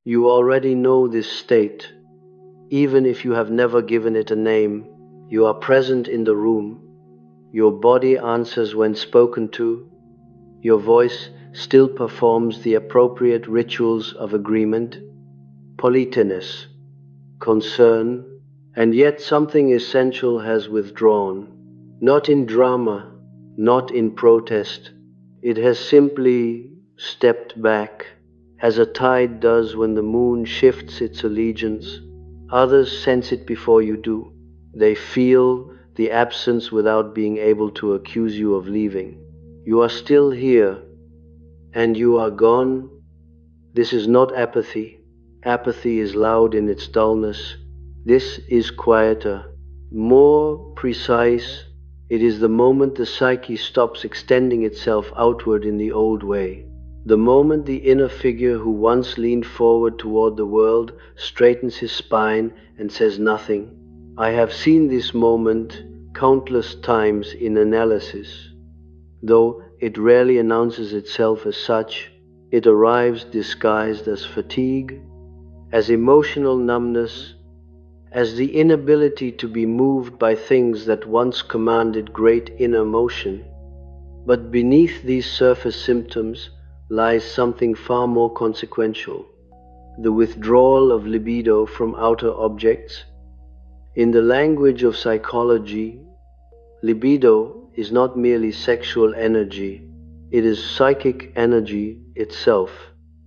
You already know this state. Even if you have never given it a name, you are present in the room. Your body answers when spoken to. Your voice still performs the appropriate rituals of agreement, politeness, concern, and yet something essential has withdrawn. Not in drama, not in protest. It has simply stepped back, as a tide does when the moon shifts its allegiance. Others sense it before you do. They feel the absence without being able to accuse you of leaving. You are still here, and you are gone. This is not apathy. Apathy is loud in its dullness. This is quieter, more precise. It is the moment the psyche stops extending itself outward in the old way. The moment the inner figure who once leaned forward toward the world straightens his spine and says nothing. I have seen this moment countless times in analysis. Though it rarely announces itself as such, it arrives disguised as fatigue, as emotional numbness, as the inability to be moved by things that once commanded great inner motion. But beneath these surface symptoms lies something far more consequential: the withdrawal of libido from outer objects. In the language of psychology, libido is not merely sexual energy, it is psychic energy itself,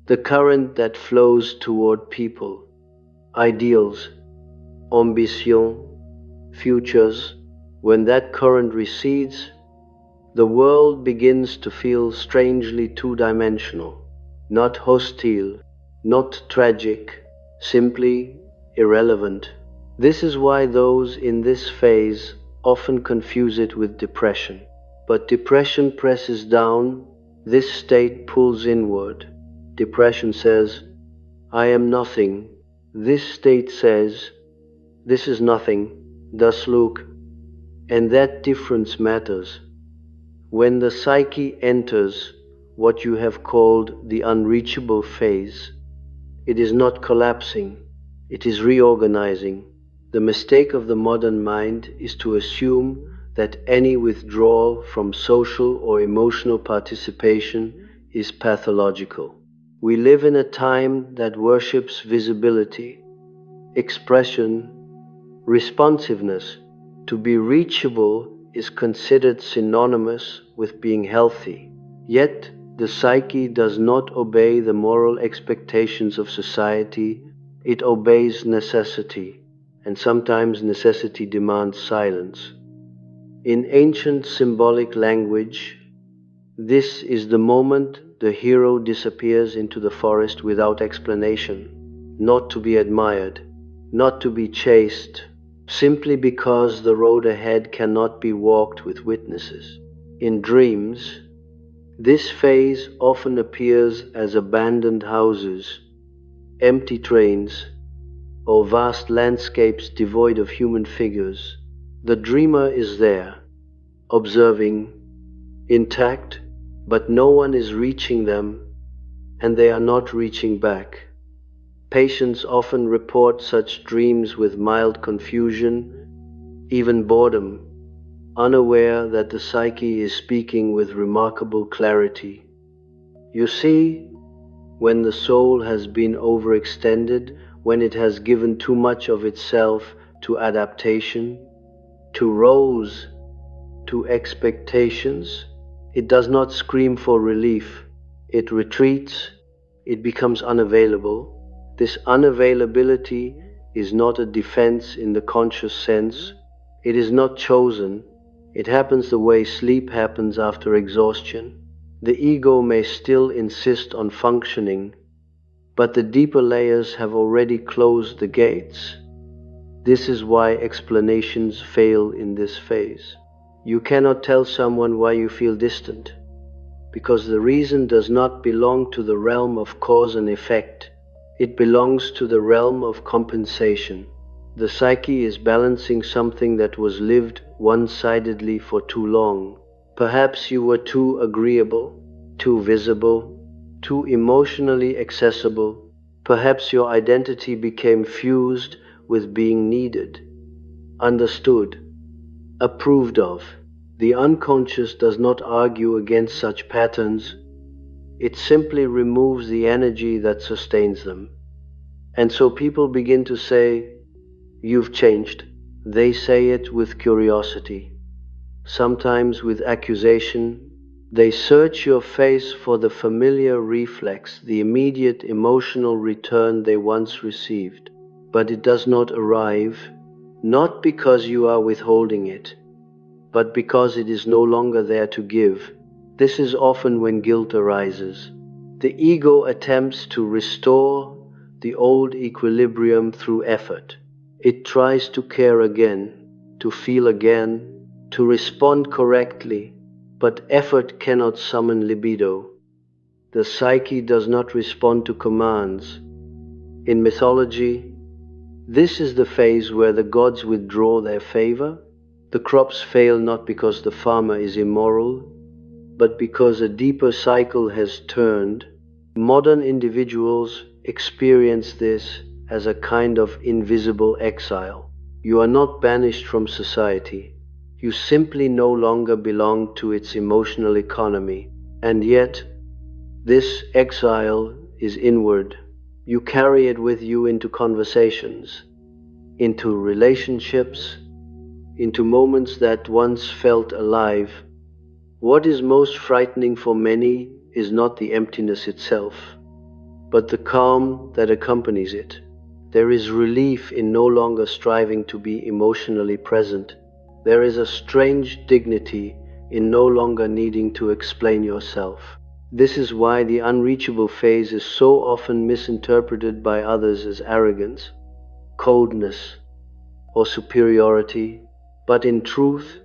the current that flows toward people, ideals, ambition, futures. When that current recedes, the world begins to feel strangely two-dimensional, not hostile, not tragic, simply irrelevant. This is why those in this phase often confuse it with depression. But depression presses down, this state pulls inward. Depression says, I am nothing. This state says, this is nothing, thus look. And that difference matters. When the psyche enters what you have called the unreachable phase, it is not collapsing, it is reorganizing. The mistake of the modern mind is to assume that any withdrawal from social or emotional participation is pathological. We live in a time that worships visibility, expression, responsiveness. To be reachable is considered synonymous with being healthy. Yet, the psyche does not obey the moral expectations of society, it obeys necessity, and sometimes necessity demands silence. In ancient symbolic language, this is the moment the hero disappears into the forest without explanation, not to be admired, not to be chased, simply because the road ahead cannot be walked with witnesses. In dreams, this phase often appears as abandoned houses, empty trains, or vast landscapes devoid of human figures. The dreamer is there, observing, intact, but no one is reaching them, and they are not reaching back. Patients often report such dreams with mild confusion, even boredom, unaware that the psyche is speaking with remarkable clarity. You see, when the soul has been overextended, when it has given too much of itself to adaptation, to roles, to expectations, it does not scream for relief. It retreats, it becomes unavailable. This unavailability is not a defense in the conscious sense. It is not chosen. It happens the way sleep happens after exhaustion. The ego may still insist on functioning, but the deeper layers have already closed the gates. This is why explanations fail in this phase. You cannot tell someone why you feel distant, because the reason does not belong to the realm of cause and effect. It belongs to the realm of compensation. The psyche is balancing something that was lived one-sidedly for too long. Perhaps you were too agreeable, too visible, too emotionally accessible. Perhaps your identity became fused with being needed, understood, approved of. The unconscious does not argue against such patterns, it simply removes the energy that sustains them. And so people begin to say, "You've changed." They say it with curiosity, sometimes with accusation. They search your face for the familiar reflex, the immediate emotional return they once received. But it does not arrive, not because you are withholding it, but because it is no longer there to give. This is often when guilt arises. The ego attempts to restore the old equilibrium through effort. It tries to care again, to feel again, to respond correctly, but effort cannot summon libido. The psyche does not respond to commands. In mythology, this is the phase where the gods withdraw their favor. The crops fail not because the farmer is immoral, but because a deeper cycle has turned. Modern individuals experience this as a kind of invisible exile. You are not banished from society. You simply no longer belong to its emotional economy. And yet, this exile is inward. You carry it with you into conversations, into relationships, into moments that once felt alive. What is most frightening for many is not the emptiness itself, but the calm that accompanies it. There is relief in no longer striving to be emotionally present. There is a strange dignity in no longer needing to explain yourself. This is why the unreachable phase is so often misinterpreted by others as arrogance, coldness, or superiority, but in truth,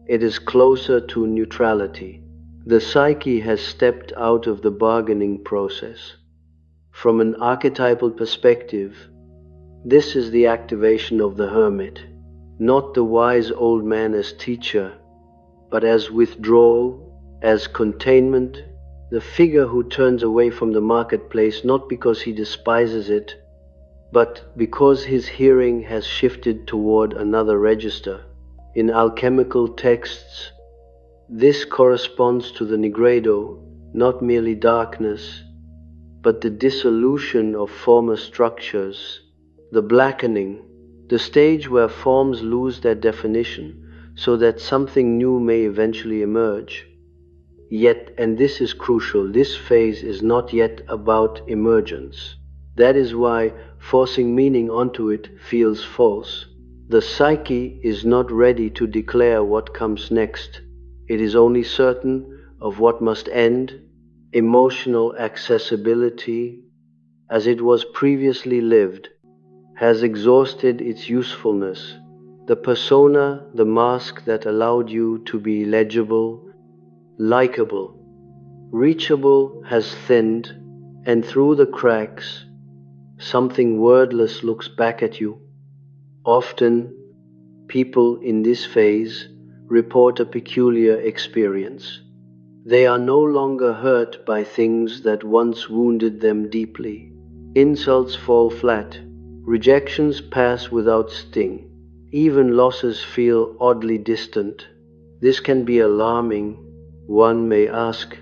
it is closer to neutrality. The psyche has stepped out of the bargaining process. From an archetypal perspective, this is the activation of the hermit, not the wise old man as teacher, but as withdrawal, as containment, the figure who turns away from the marketplace not because he despises it, but because his hearing has shifted toward another register. In alchemical texts, this corresponds to the nigredo, not merely darkness, but the dissolution of former structures, the blackening, the stage where forms lose their definition so that something new may eventually emerge. Yet, and this is crucial, this phase is not yet about emergence. That is why forcing meaning onto it feels false. The psyche is not ready to declare what comes next. It is only certain of what must end. Emotional accessibility, as it was previously lived, has exhausted its usefulness. The persona, the mask that allowed you to be legible, likable, reachable has thinned, and through the cracks, something wordless looks back at you. Often, people in this phase report a peculiar experience. They are no longer hurt by things that once wounded them deeply. Insults fall flat. Rejections pass without sting. Even losses feel oddly distant. This can be alarming. One may ask,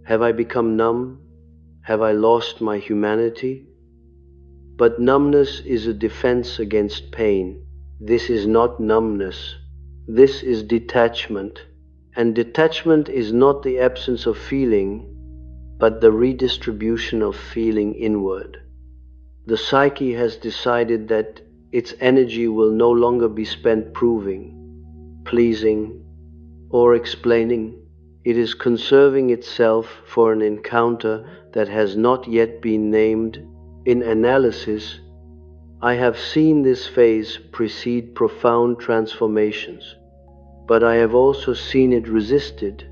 have I become numb? Have I lost my humanity? But numbness is a defense against pain. This is not numbness. This is detachment. And detachment is not the absence of feeling, but the redistribution of feeling inward. The psyche has decided that its energy will no longer be spent proving, pleasing, or explaining. It is conserving itself for an encounter that has not yet been named. In analysis, I have seen this phase precede profound transformations, but I have also seen it resisted,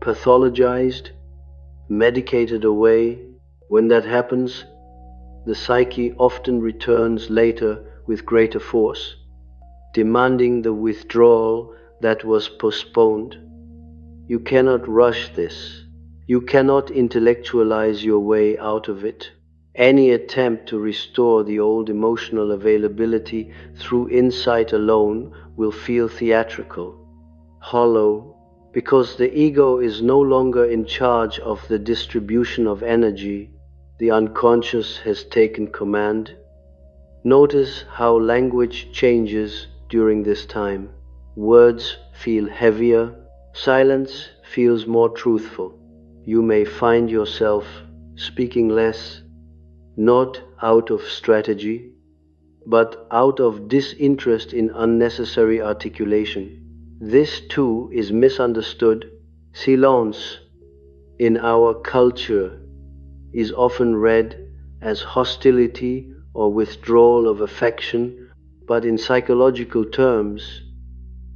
pathologized, medicated away. When that happens, the psyche often returns later with greater force, demanding the withdrawal that was postponed. You cannot rush this. You cannot intellectualize your way out of it. Any attempt to restore the old emotional availability through insight alone will feel theatrical, hollow, because the ego is no longer in charge of the distribution of energy. The unconscious has taken command. Notice how language changes during this time. Words feel heavier, silence feels more truthful. You may find yourself speaking less, not out of strategy, but out of disinterest in unnecessary articulation. This too is misunderstood. Silence in our culture is often read as hostility or withdrawal of affection, but in psychological terms,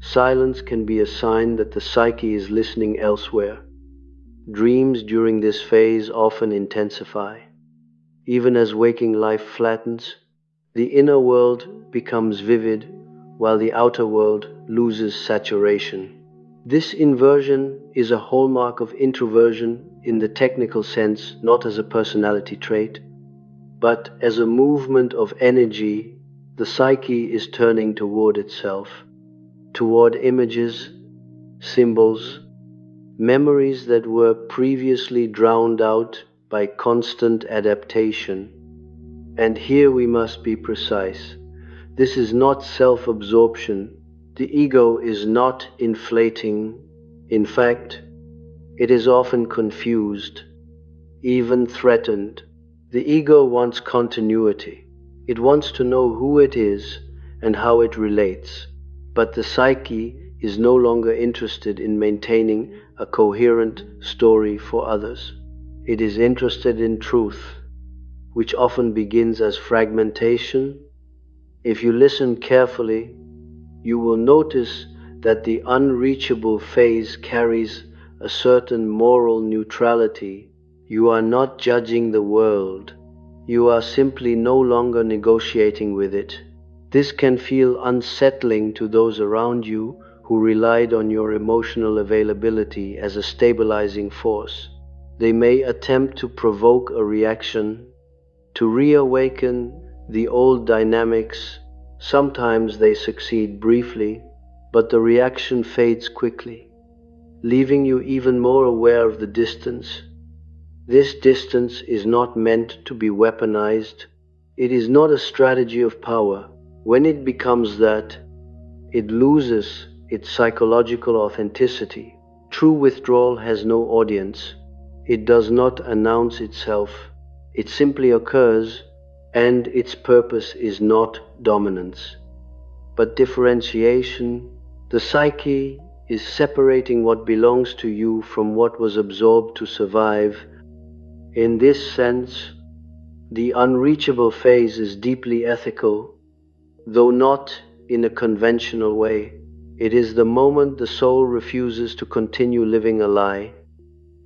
silence can be a sign that the psyche is listening elsewhere. Dreams during this phase often intensify. Even as waking life flattens, the inner world becomes vivid while the outer world loses saturation. This inversion is a hallmark of introversion in the technical sense, not as a personality trait, but as a movement of energy. The psyche is turning toward itself, toward images, symbols, memories that were previously drowned out by constant adaptation. And here we must be precise. This is not self-absorption. The ego is not inflating. In fact, it is often confused, even threatened. The ego wants continuity. It wants to know who it is and how it relates. But the psyche is no longer interested in maintaining a coherent story for others. It is interested in truth, which often begins as fragmentation. If you listen carefully, you will notice that the unreachable phase carries a certain moral neutrality. You are not judging the world. You are simply no longer negotiating with it. This can feel unsettling to those around you who relied on your emotional availability as a stabilizing force. They may attempt to provoke a reaction, to reawaken the old dynamics. Sometimes they succeed briefly, but the reaction fades quickly, leaving you even more aware of the distance. This distance is not meant to be weaponized. It is not a strategy of power. When it becomes that, it loses its psychological authenticity. True withdrawal has no audience. It does not announce itself. It simply occurs, and its purpose is not dominance, but differentiation. The psyche is separating what belongs to you from what was absorbed to survive. In this sense, the unreachable phase is deeply ethical, though not in a conventional way. It is the moment the soul refuses to continue living a lie,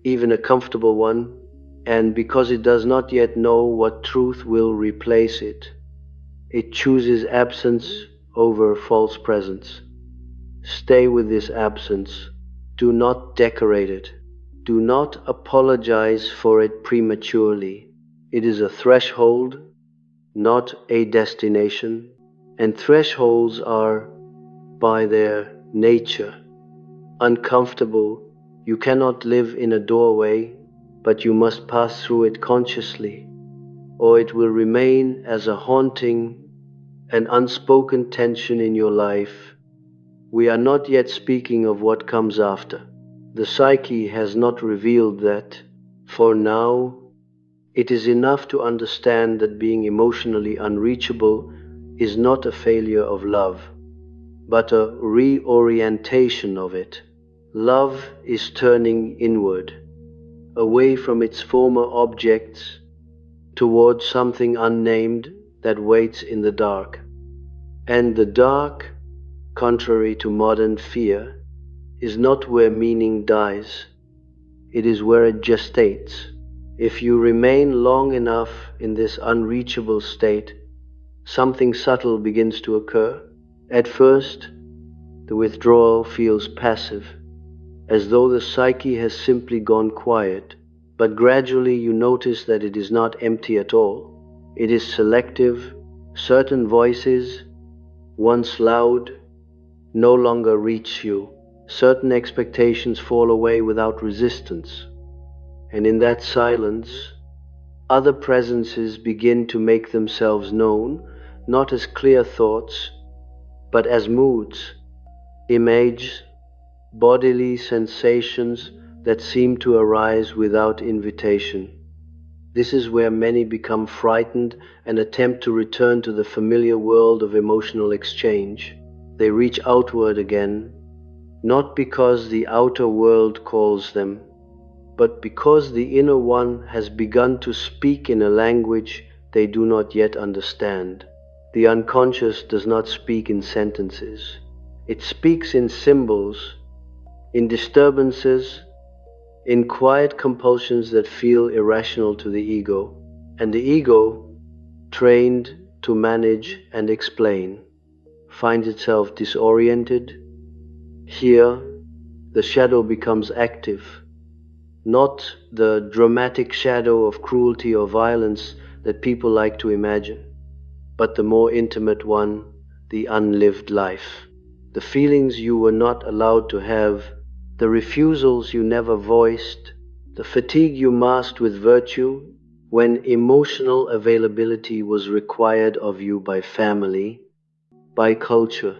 even a comfortable one, and because it does not yet know what truth will replace it, it chooses absence over false presence. Stay with this absence. Do not decorate it. Do not apologize for it prematurely. It is a threshold, not a destination, and thresholds are, by their nature, uncomfortable. You cannot live in a doorway, but you must pass through it consciously, or it will remain as a haunting and unspoken tension in your life. We are not yet speaking of what comes after. The psyche has not revealed that. For now, it is enough to understand that being emotionally unreachable is not a failure of love, but a reorientation of it. Love is turning inward, away from its former objects, towards something unnamed that waits in the dark. And the dark, contrary to modern fear, is not where meaning dies. It is where it gestates. If you remain long enough in this unreachable state, something subtle begins to occur. At first, the withdrawal feels passive, as though the psyche has simply gone quiet. But gradually you notice that it is not empty at all. It is selective. Certain voices, once loud, no longer reach you. Certain expectations fall away without resistance. And in that silence, other presences begin to make themselves known, not as clear thoughts, but as moods, images, bodily sensations that seem to arise without invitation. This is where many become frightened and attempt to return to the familiar world of emotional exchange. They reach outward again, not because the outer world calls them, but because the inner one has begun to speak in a language they do not yet understand. The unconscious does not speak in sentences. It speaks in symbols, in disturbances, in quiet compulsions that feel irrational to the ego. And the ego, trained to manage and explain, finds itself disoriented. Here, the shadow becomes active, not the dramatic shadow of cruelty or violence that people like to imagine, but the more intimate one, the unlived life. The feelings you were not allowed to have, the refusals you never voiced, the fatigue you masked with virtue when emotional availability was required of you by family, by culture,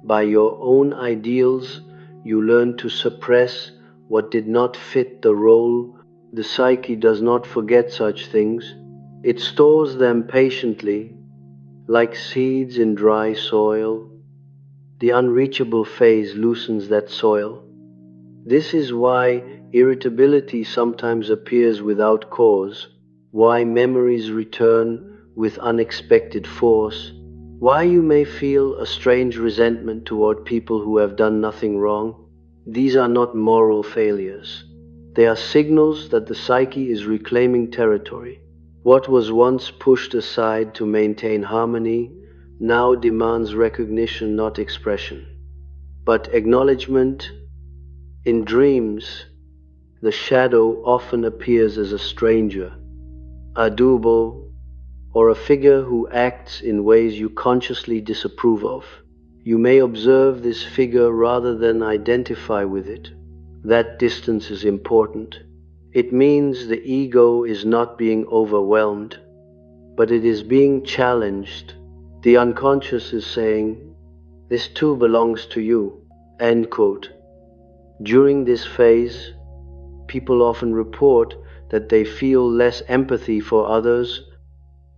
by your own ideals. You learned to suppress what did not fit the role. The psyche does not forget such things. It stores them patiently, like seeds in dry soil. The unreachable phase loosens that soil. This is why irritability sometimes appears without cause, why memories return with unexpected force, why you may feel a strange resentment toward people who have done nothing wrong. These are not moral failures. They are signals that the psyche is reclaiming territory. What was once pushed aside to maintain harmony now demands recognition, not expression, but acknowledgement. In dreams, the shadow often appears as a stranger, a double, or a figure who acts in ways you consciously disapprove of. You may observe this figure rather than identify with it. That distance is important. It means the ego is not being overwhelmed, but it is being challenged. The unconscious is saying, "This too belongs to you." End quote. During this phase, people often report that they feel less empathy for others,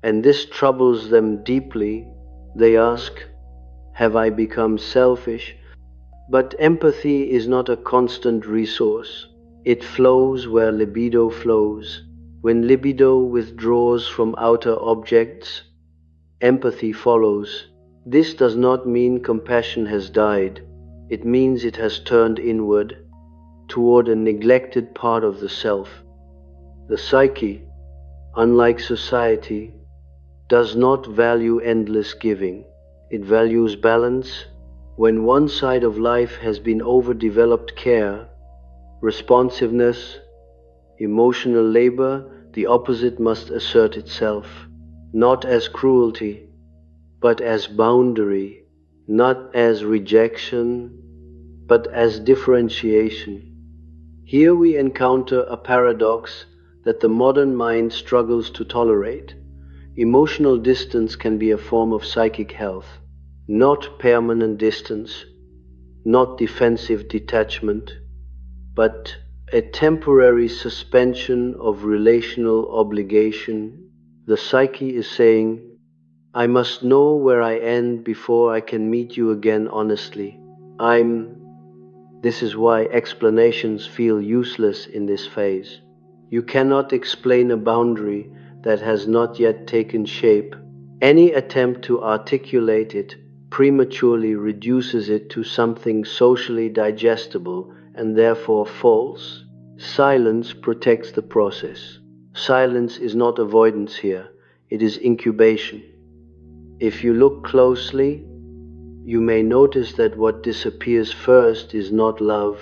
and this troubles them deeply. They ask, "Have I become selfish?" But empathy is not a constant resource. It flows where libido flows. When libido withdraws from outer objects, empathy follows. This does not mean compassion has died. It means it has turned inward, toward a neglected part of the self. The psyche, unlike society, does not value endless giving. It values balance. When one side of life has been overdeveloped, care, responsiveness, emotional labor, the opposite must assert itself, not as cruelty, but as boundary, not as rejection, but as differentiation. Here we encounter a paradox that the modern mind struggles to tolerate. Emotional distance can be a form of psychic health, not permanent distance, not defensive detachment, but a temporary suspension of relational obligation. The psyche is saying, "I must know where I end before I can meet you again honestly. This is why explanations feel useless in this phase. You cannot explain a boundary that has not yet taken shape. Any attempt to articulate it prematurely reduces it to something socially digestible and therefore false. Silence protects the process. Silence is not avoidance here, it is incubation. If you look closely, you may notice that what disappears first is not love,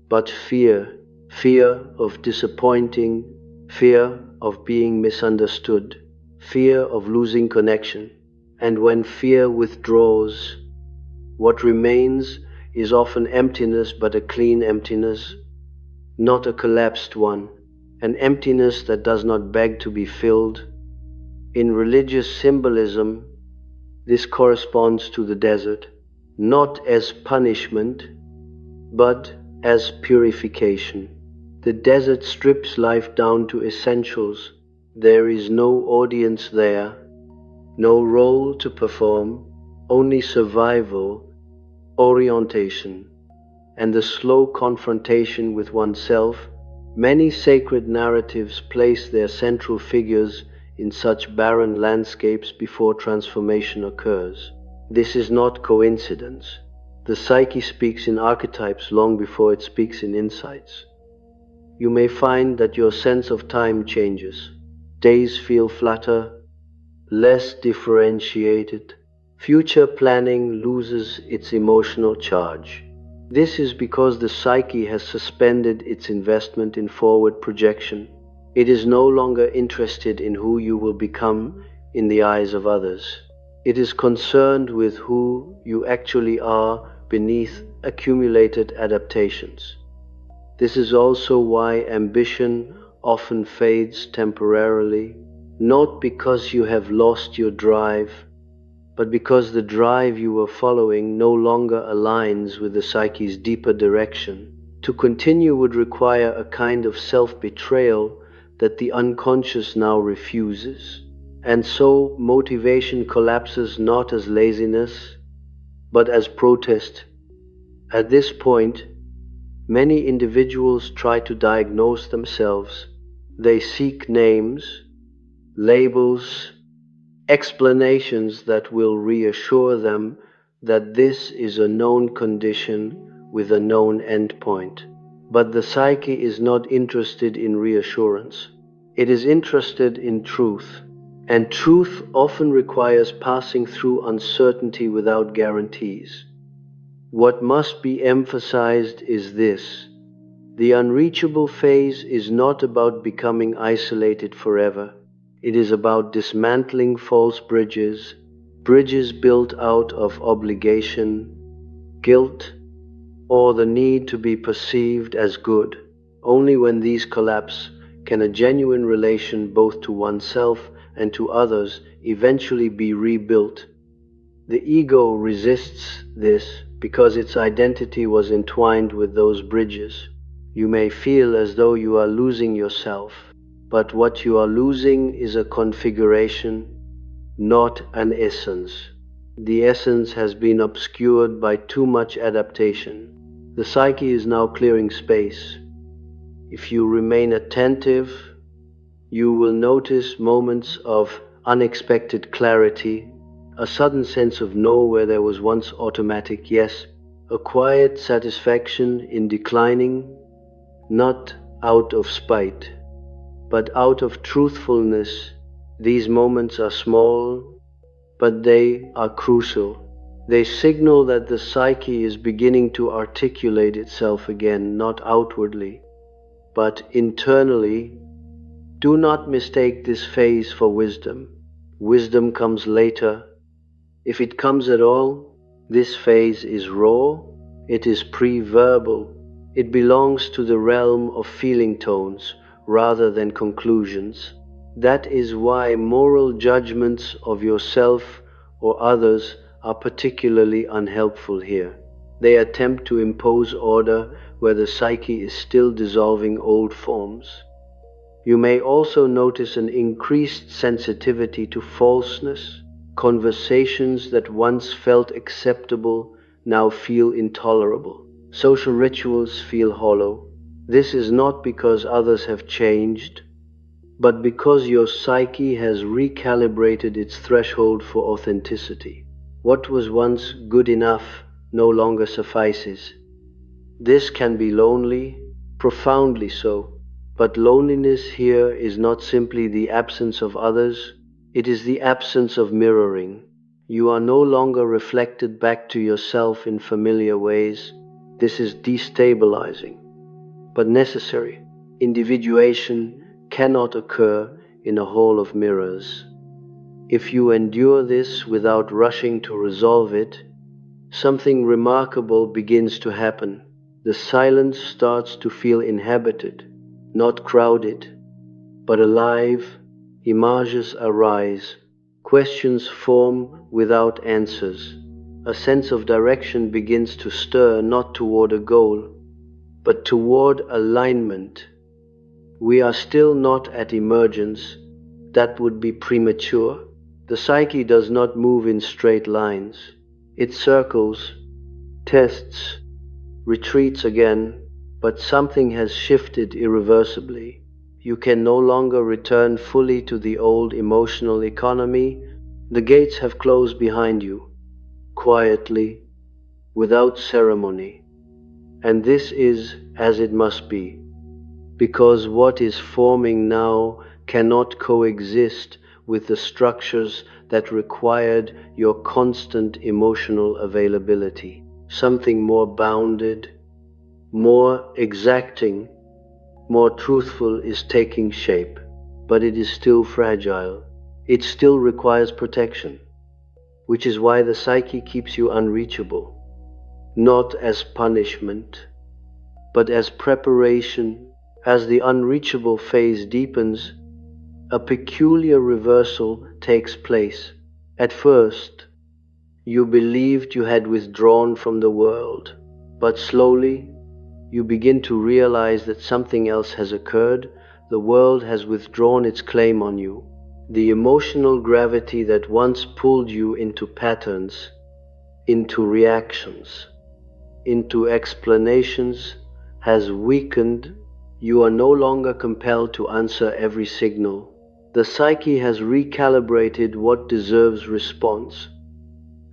but fear. fear of disappointing, fear of being misunderstood, fear of losing connection. And when fear withdraws, what remains is often emptiness, but a clean emptiness, not a collapsed one, an emptiness that does not beg to be filled. In religious symbolism, this corresponds to the desert, not as punishment, but as purification. The desert strips life down to essentials. There is no audience there, no role to perform, only survival, orientation, and the slow confrontation with oneself. Many sacred narratives place their central figures in such barren landscapes before transformation occurs. This is not coincidence. The psyche speaks in archetypes long before it speaks in insights. You may find that your sense of time changes. Days feel flatter, less differentiated. Future planning loses its emotional charge. This is because the psyche has suspended its investment in forward projection. It is no longer interested in who you will become in the eyes of others. It is concerned with who you actually are beneath accumulated adaptations. This is also why ambition often fades temporarily, not because you have lost your drive, but because the drive you were following no longer aligns with the psyche's deeper direction. To continue would require a kind of self-betrayal that the unconscious now refuses. And so motivation collapses not as laziness, but as protest. At this point, many individuals try to diagnose themselves. They seek names, labels, explanations that will reassure them that this is a known condition with a known endpoint. But the psyche is not interested in reassurance. It is interested in truth. And truth often requires passing through uncertainty without guarantees. What must be emphasized is this: the unreachable phase is not about becoming isolated forever. It is about dismantling false bridges, bridges built out of obligation, guilt, or the need to be perceived as good. Only when these collapse can a genuine relation both to oneself and to others eventually be rebuilt. The ego resists this because its identity was entwined with those bridges. You may feel as though you are losing yourself, but what you are losing is a configuration, not an essence. The essence has been obscured by too much adaptation. The psyche is now clearing space. If you remain attentive, you will notice moments of unexpected clarity, a sudden sense of no where there was once automatic yes, a quiet satisfaction in declining, not out of spite, but out of truthfulness. These moments are small, but they are crucial. They signal that the psyche is beginning to articulate itself again, not outwardly, but internally. Do not mistake this phase for wisdom. Wisdom comes later. If it comes at all, this phase is raw, it is pre-verbal. It belongs to the realm of feeling tones rather than conclusions. That is why moral judgments of yourself or others are particularly unhelpful here. They attempt to impose order where the psyche is still dissolving old forms. You may also notice an increased sensitivity to falseness. Conversations that once felt acceptable now feel intolerable. Social rituals feel hollow. This is not because others have changed, but because your psyche has recalibrated its threshold for authenticity. What was once good enough no longer suffices. This can be lonely, profoundly so. But loneliness here is not simply the absence of others, it is the absence of mirroring. You are no longer reflected back to yourself in familiar ways. This is destabilizing. but necessary. Individuation cannot occur in a hall of mirrors. If you endure this without rushing to resolve it, something remarkable begins to happen. The silence starts to feel inhabited, not crowded, but alive. Images arise, questions form without answers. A sense of direction begins to stir, not toward a goal, but toward alignment. We are still not at emergence. That would be premature. The psyche does not move in straight lines. It circles, tests, retreats again, but something has shifted irreversibly. You can no longer return fully to the old emotional economy. The gates have closed behind you, quietly, without ceremony. And this is as it must be, because what is forming now cannot coexist with the structures that required your constant emotional availability. Something more bounded, more exacting, more truthful is taking shape, but it is still fragile. It still requires protection, which is why the psyche keeps you unreachable, not as punishment, but as preparation. As the unreachable phase deepens, a peculiar reversal takes place. At first, you believed you had withdrawn from the world, but slowly, you begin to realize that something else has occurred. The world has withdrawn its claim on you. The emotional gravity that once pulled you into patterns, into reactions, into explanations, has weakened. You are no longer compelled to answer every signal. The psyche has recalibrated what deserves response.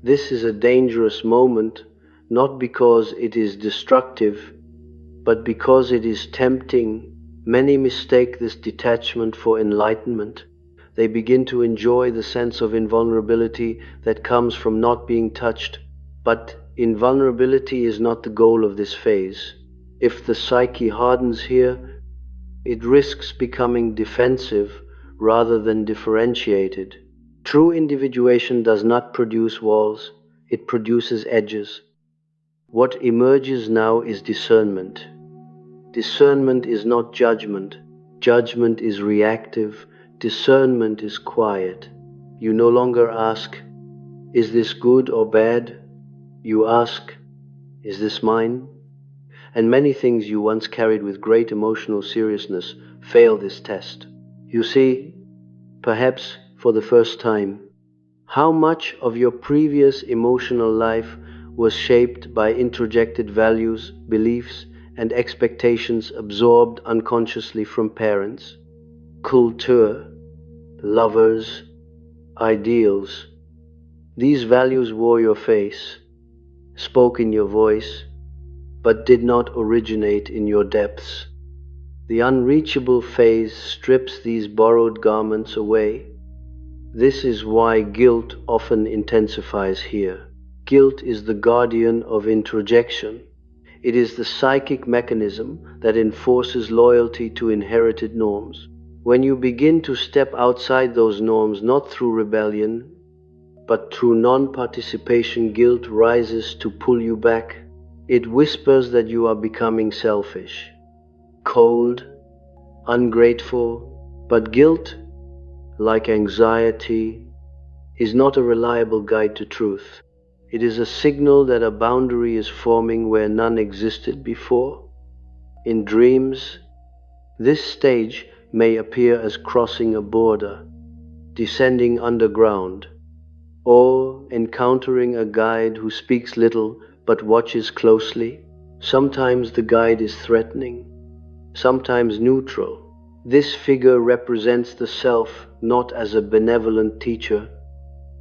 This is a dangerous moment, not because it is destructive, but because it is tempting. Many mistake this detachment for enlightenment. They begin to enjoy the sense of invulnerability that comes from not being touched. But invulnerability is not the goal of this phase. If the psyche hardens here, it risks becoming defensive rather than differentiated. True individuation does not produce walls, it produces edges. What emerges now is discernment. Discernment is not judgment. Judgment is reactive. Discernment is quiet. You no longer ask, is this good or bad? You ask, is this mine? And many things you once carried with great emotional seriousness fail this test. You see, perhaps for the first time, how much of your previous emotional life was shaped by introjected values, beliefs, and expectations absorbed unconsciously from parents, culture, lovers, ideals. These values wore your face, spoke in your voice, but did not originate in your depths. The unreachable phase strips these borrowed garments away. This is why guilt often intensifies here. Guilt is the guardian of introjection. It is the psychic mechanism that enforces loyalty to inherited norms. When you begin to step outside those norms, not through rebellion, but through non-participation, guilt rises to pull you back. It whispers that you are becoming selfish, cold, ungrateful. But guilt, like anxiety, is not a reliable guide to truth. It is a signal that a boundary is forming where none existed before. In dreams, this stage may appear as crossing a border, descending underground, or encountering a guide who speaks little but watches closely. Sometimes the guide is threatening, sometimes neutral. This figure represents the self not as a benevolent teacher,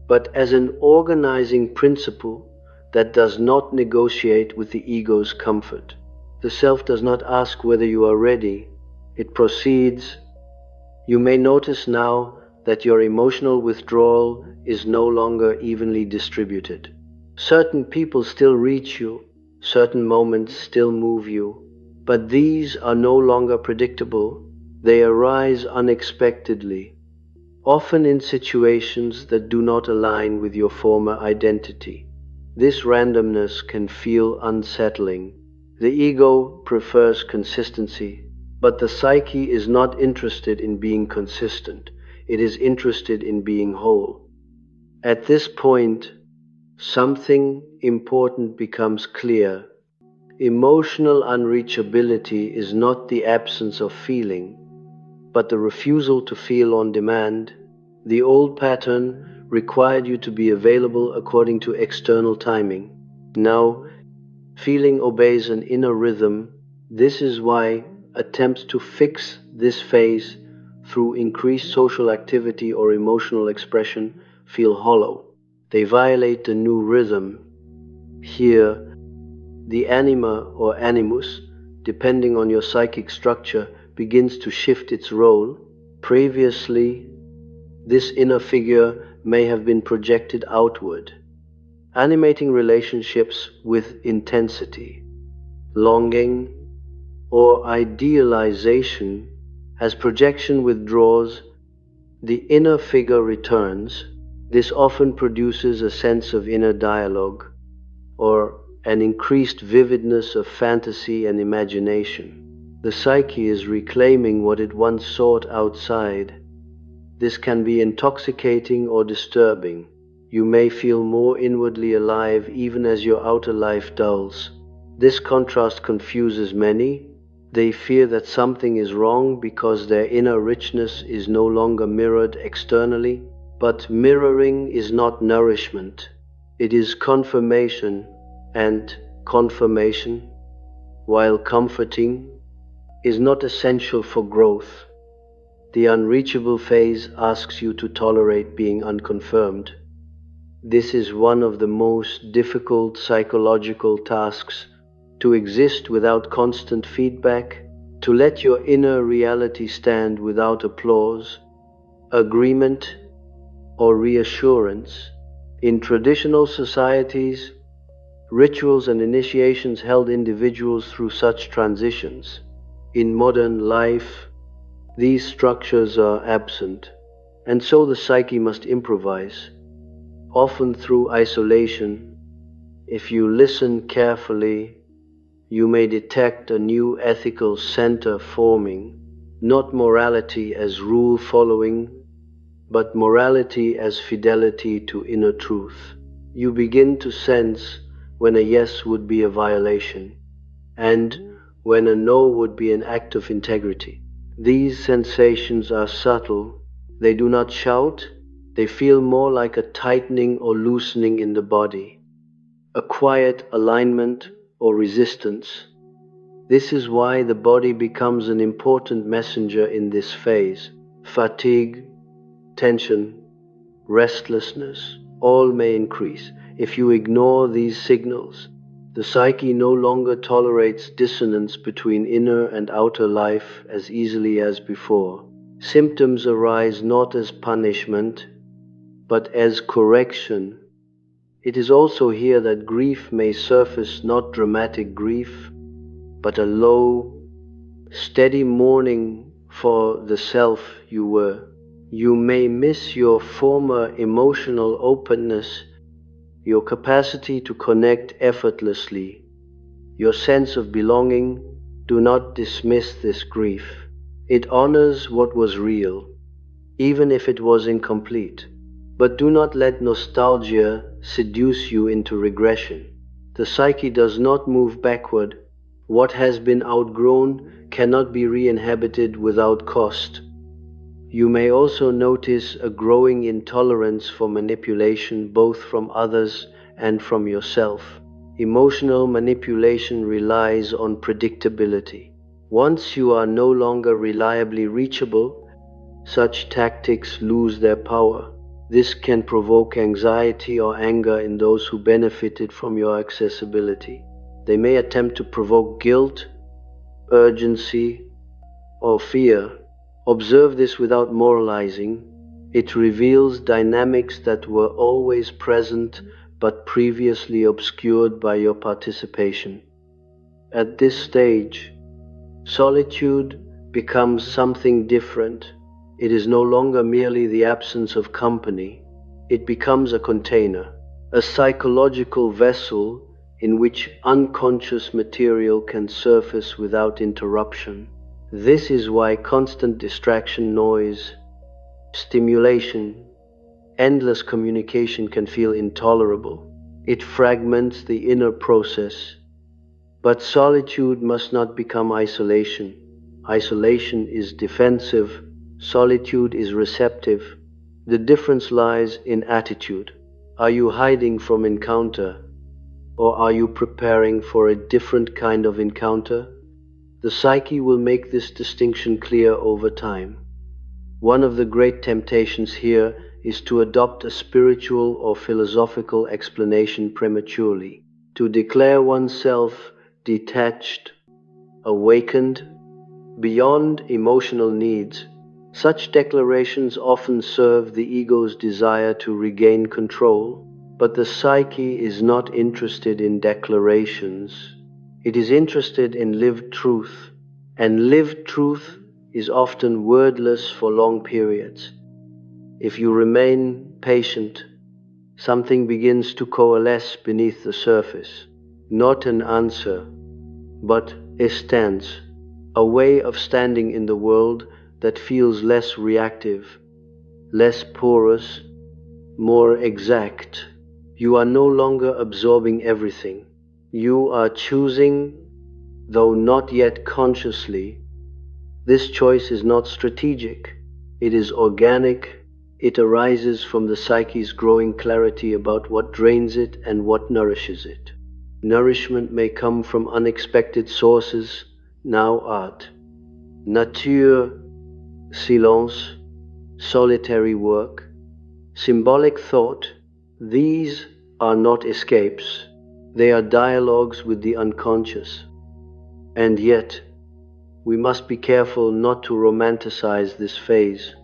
but as an organizing principle that does not negotiate with the ego's comfort. The self does not ask whether you are ready, it proceeds. You may notice now that your emotional withdrawal is no longer evenly distributed. Certain people still reach you, certain moments still move you, But these are no longer predictable. They arise unexpectedly, often in situations that do not align with your former identity. This randomness can feel unsettling. The ego prefers consistency, but the psyche is not interested in being consistent. It is interested in being whole. At this point, something important becomes clear. Emotional unreachability is not the absence of feeling, but the refusal to feel on demand. The old pattern required you to be available according to external timing. Now, feeling obeys an inner rhythm. This is why attempts to fix this phase through increased social activity or emotional expression feel hollow. They violate the new rhythm. Here, the anima or animus, depending on your psychic structure, begins to shift its role. Previously, this inner figure may have been projected outward, animating relationships with intensity, longing, or idealization. As projection withdraws, the inner figure returns. This often produces a sense of inner dialogue, or an increased vividness of fantasy and imagination. The psyche is reclaiming what it once sought outside. This can be intoxicating or disturbing. You may feel more inwardly alive even as your outer life dulls. This contrast confuses many. They fear that something is wrong because their inner richness is no longer mirrored externally. But mirroring is not nourishment. It is confirmation, and confirmation, while comforting, is not essential for growth. The unreachable phase asks you to tolerate being unconfirmed. This is one of the most difficult psychological tasks, to exist without constant feedback, to let your inner reality stand without applause, agreement, or reassurance. In traditional societies, rituals and initiations held individuals through such transitions. In modern life, these structures are absent, and so the psyche must improvise, often through isolation. If you listen carefully, you may detect a new ethical center forming, not morality as rule following, but morality as fidelity to inner truth. You begin to sense when a yes would be a violation, and when a no would be an act of integrity. These sensations are subtle. They do not shout. They feel more like a tightening or loosening in the body, a quiet alignment or resistance. This is why the body becomes an important messenger in this phase. Fatigue, tension, restlessness, all may increase. If you ignore these signals, the psyche no longer tolerates dissonance between inner and outer life as easily as before. Symptoms arise not as punishment, but as correction. It is also here that grief may surface, not dramatic grief, but a low, steady mourning for the self you were. You may miss your former emotional openness, your capacity to connect effortlessly, your sense of belonging. Do not dismiss this grief. It honors what was real, even if it was incomplete. But do not let nostalgia seduce you into regression. The psyche does not move backward. What has been outgrown cannot be re-inhabited without cost. You may also notice a growing intolerance for manipulation, both from others and from yourself. Emotional manipulation relies on predictability. Once you are no longer reliably reachable, such tactics lose their power. This can provoke anxiety or anger in those who benefited from your accessibility. They may attempt to provoke guilt, urgency, or fear. Observe this without moralizing. It reveals dynamics that were always present but previously obscured by your participation. At this stage, Solitude becomes something different. It is no longer merely the absence of company. It becomes a container, a psychological vessel in which unconscious material can surface without interruption. This is why constant distraction, noise, stimulation, endless communication can feel intolerable. It fragments the inner process. But solitude must not become isolation. Isolation is defensive, solitude is receptive. The difference lies in attitude. Are you hiding from encounter, or are you preparing for a different kind of encounter? The psyche will make this distinction clear over time. One of the great temptations here is to adopt a spiritual or philosophical explanation prematurely, to declare oneself detached, awakened, beyond emotional needs. Such declarations often serve the ego's desire to regain control, but the psyche is not interested in declarations. It is interested in lived truth, and lived truth is often wordless for long periods. If you remain patient, something begins to coalesce beneath the surface. Not an answer, but a stance, a way of standing in the world that feels less reactive, less porous, more exact. You are no longer absorbing everything. You are choosing, though not yet consciously. This choice is not strategic. It is organic. It arises from the psyche's growing clarity about what drains it and what nourishes it. Nourishment may come from unexpected sources, now art, nature, silence, solitary work, symbolic thought. These are not escapes. They are dialogues with the unconscious. And yet, we must be careful not to romanticize this phase.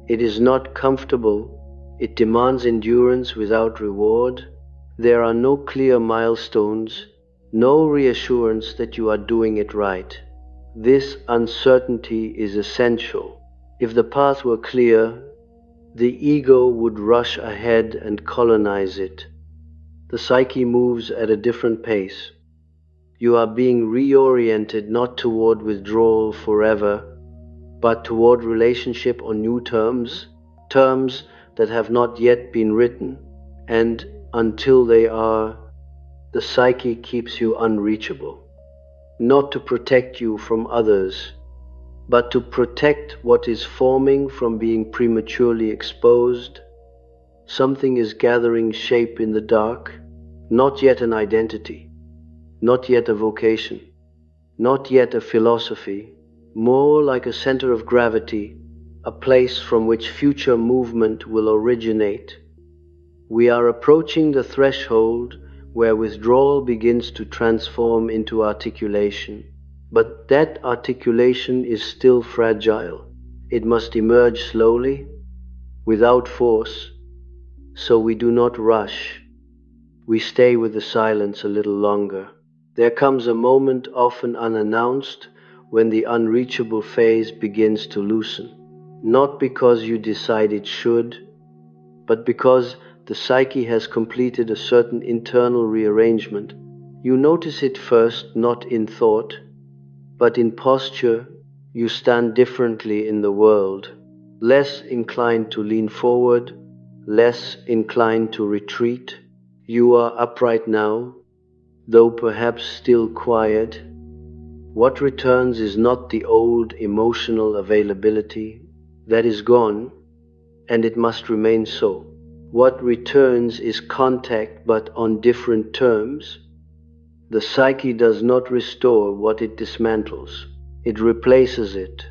It is not comfortable. It demands endurance without reward. There are no clear milestones, no reassurance that you are doing it right. This uncertainty is essential. If the path were clear, the ego would rush ahead and colonize it. The psyche moves at a different pace. You are being reoriented not toward withdrawal forever, but toward relationship on new terms, terms that have not yet been written, and until they are, the psyche keeps you unreachable, not to protect you from others, but to protect what is forming from being prematurely exposed. Something is gathering shape in the dark, not yet an identity, not yet a vocation, not yet a philosophy, more like a center of gravity, a place from which future movement will originate. We are approaching the threshold where withdrawal begins to transform into articulation. But that articulation is still fragile. It must emerge slowly, without force, so we do not rush. We stay with the silence a little longer. There comes a moment, often unannounced, when the unreachable phase begins to loosen. Not because you decide it should, but because the psyche has completed a certain internal rearrangement. You notice it first, not in thought, but in posture. You stand differently in the world, less inclined to lean forward, less inclined to retreat. You are upright now, though perhaps still quiet. What returns is not the old emotional availability. That is gone, and it must remain so. What returns is contact, but on different terms. The psyche does not restore what it dismantles. It replaces it.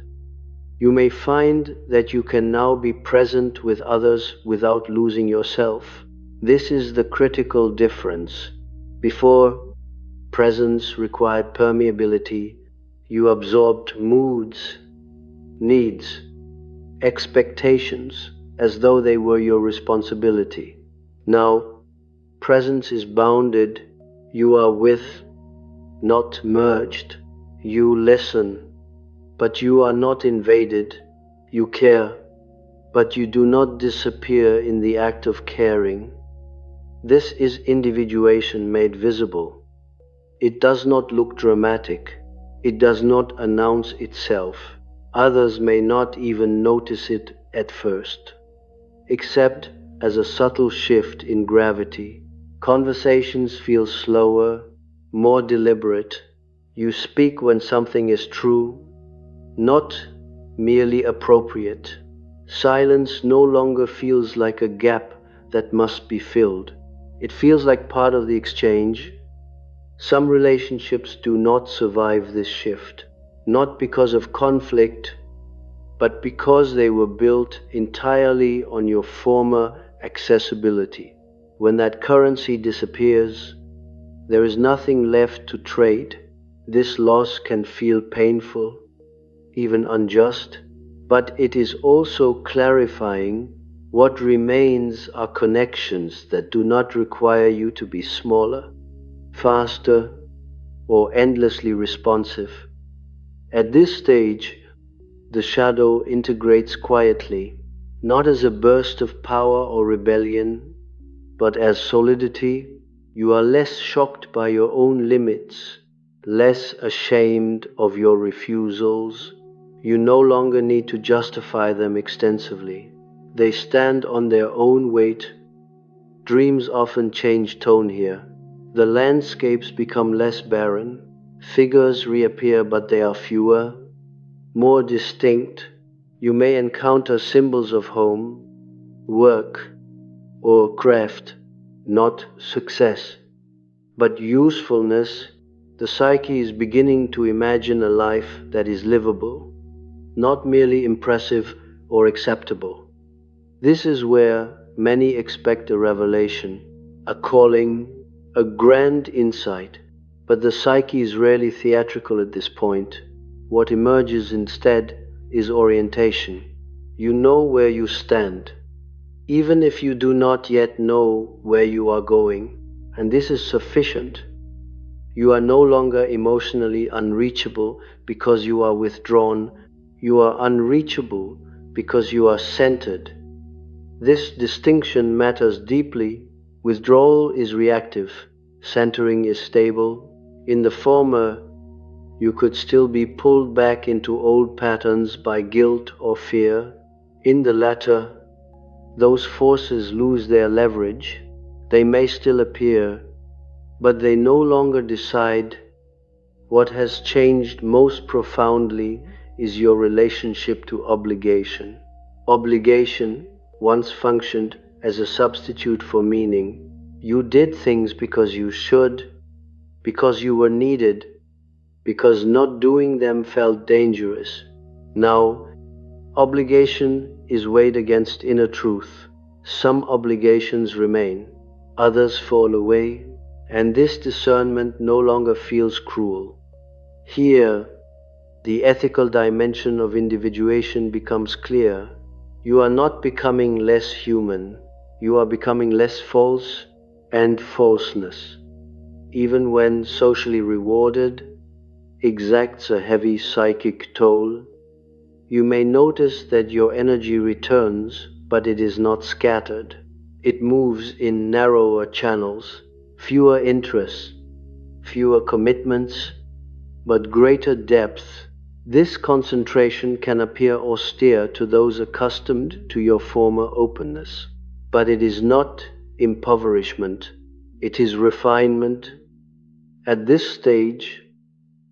You may find that you can now be present with others without losing yourself. This is the critical difference. Before, presence required permeability. You absorbed moods, needs, expectations, as though they were your responsibility. Now, presence is bounded. You are with, not merged. You listen, but you are not invaded. You care, but you do not disappear in the act of caring. This is individuation made visible. It does not look dramatic. It does not announce itself. Others may not even notice it at first, except as a subtle shift in gravity. Conversations feel slower, more deliberate. You speak when something is true, not merely appropriate. Silence no longer feels like a gap that must be filled. It feels like part of the exchange. Some relationships do not survive this shift, not because of conflict, but because they were built entirely on your former accessibility. When that currency disappears, there is nothing left to trade. This loss can feel painful, even unjust, but it is also clarifying. What remains are connections that do not require you to be smaller, faster, or endlessly responsive. At this stage, the shadow integrates quietly, not as a burst of power or rebellion, but as solidity. You are less shocked by your own limits, less ashamed of your refusals. You no longer need to justify them extensively. They stand on their own weight. Dreams often change tone here. The landscapes become less barren. Figures reappear, but they are fewer, more distinct. You may encounter symbols of home, work, or craft, not success, but usefulness. The psyche is beginning to imagine a life that is livable, not merely impressive or acceptable. This is where many expect a revelation, a calling, a grand insight, but the psyche is rarely theatrical at this point. What emerges instead is orientation. You know where you stand, even if you do not yet know where you are going, and this is sufficient. You are no longer emotionally unreachable because you are withdrawn. You are unreachable because you are centered. This distinction matters deeply. Withdrawal is reactive, centering is stable. In the former, you could still be pulled back into old patterns by guilt or fear. In the latter, those forces lose their leverage. They may still appear, but they no longer decide. What has changed most profoundly is your relationship to obligation. Obligation once functioned as a substitute for meaning. You did things because you should, because you were needed, because not doing them felt dangerous. Now, obligation is weighed against inner truth. Some obligations remain, others fall away, and this discernment no longer feels cruel. Here, the ethical dimension of individuation becomes clear. You are not becoming less human, you are becoming less false and falseness, even when socially rewarded, exacts a heavy psychic toll. You may notice that your energy returns, but it is not scattered. It moves in narrower channels, fewer interests, fewer commitments, but greater depth. This concentration can appear austere to those accustomed to your former openness, but it is not impoverishment, it is refinement. At this stage,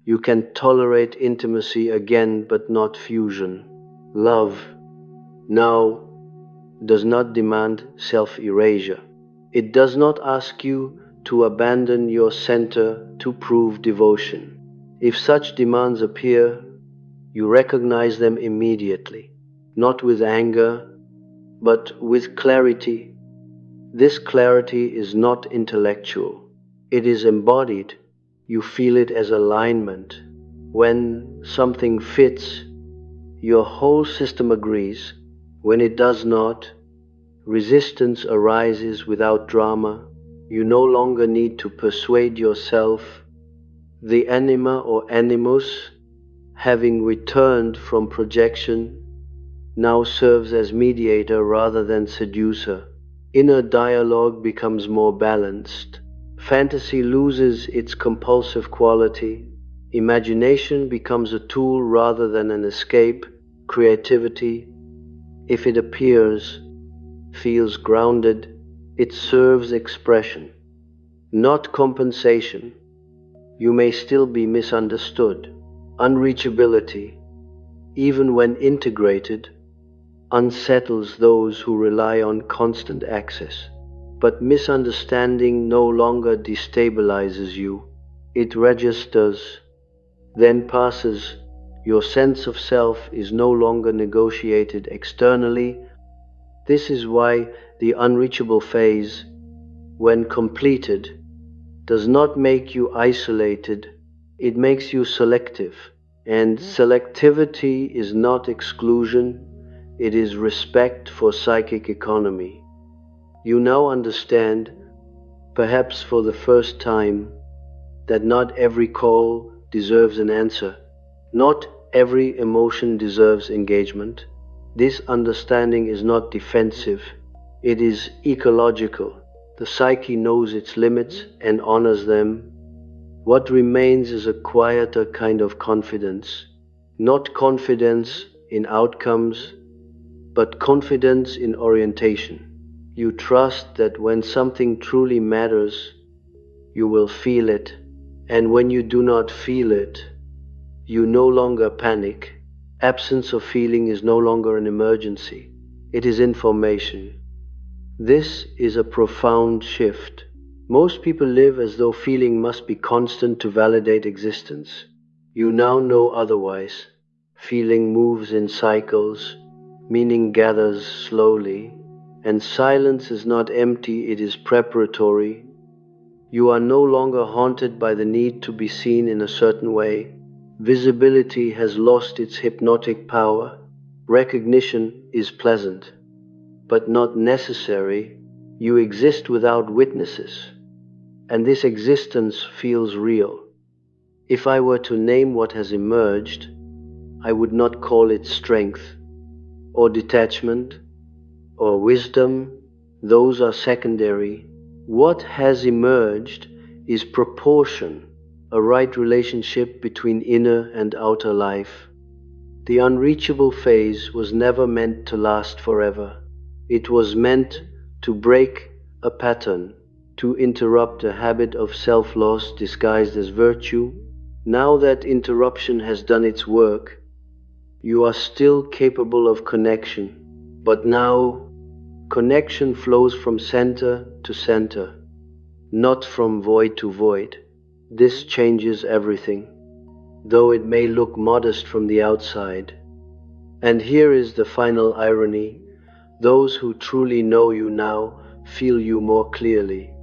you can tolerate intimacy again, but not fusion. Love now does not demand self-erasure. It does not ask you to abandon your center to prove devotion. If such demands appear, you recognize them immediately, not with anger, but with clarity. This clarity is not intellectual. It is embodied. You feel it as alignment. When something fits, your whole system agrees. When it does not, resistance arises without drama. You no longer need to persuade yourself. The anima or animus having returned from projection, now serves as mediator rather than seducer. Inner dialogue becomes more balanced. Fantasy loses its compulsive quality. Imagination becomes a tool rather than an escape. Creativity, if it appears, feels grounded. It serves expression, not compensation. You may still be misunderstood. Unreachability, even when integrated, unsettles those who rely on constant access. But misunderstanding no longer destabilizes you. It registers, then passes. Your sense of self is no longer negotiated externally. This is why the unreachable phase, when completed, does not make you isolated, it makes you selective. And selectivity is not exclusion, it is respect for psychic economy. You now understand, perhaps for the first time, that not every call deserves an answer. Not every emotion deserves engagement. This understanding is not defensive, it is ecological. The psyche knows its limits and honors them. What remains is a quieter kind of confidence, not confidence in outcomes, but confidence in orientation. You trust that when something truly matters, you will feel it, and when you do not feel it, you no longer panic. Absence of feeling is no longer an emergency, it is information. This is a profound shift. Most people live as though feeling must be constant to validate existence. You now know otherwise. Feeling moves in cycles, meaning gathers slowly, and silence is not empty, it is preparatory. You are no longer haunted by the need to be seen in a certain way. Visibility has lost its hypnotic power. Recognition is pleasant, but not necessary. You exist without witnesses, and this existence feels real. If I were to name what has emerged, I would not call it strength, or detachment, or wisdom. Those are secondary. What has emerged is proportion, a right relationship between inner and outer life. The unreachable phase was never meant to last forever. It was meant to break a pattern, to interrupt a habit of self-loss disguised as virtue. Now that interruption has done its work, you are still capable of connection, but now connection flows from center to center, not from void to void. This changes everything, though it may look modest from the outside. And here is the final irony. Those who truly know you now feel you more clearly,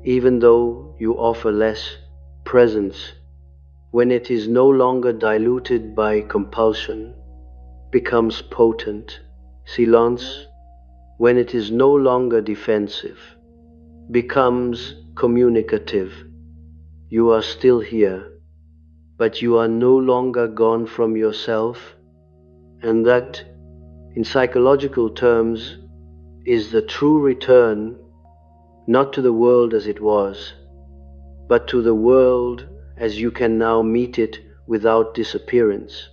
even though you offer less. Presence, when it is no longer diluted by compulsion, becomes potent. Silence, when it is no longer defensive, becomes communicative. You are still here, but you are no longer gone from yourself, and that, in psychological terms, is the true return, not to the world as it was, but to the world as you can now meet it without disappearance.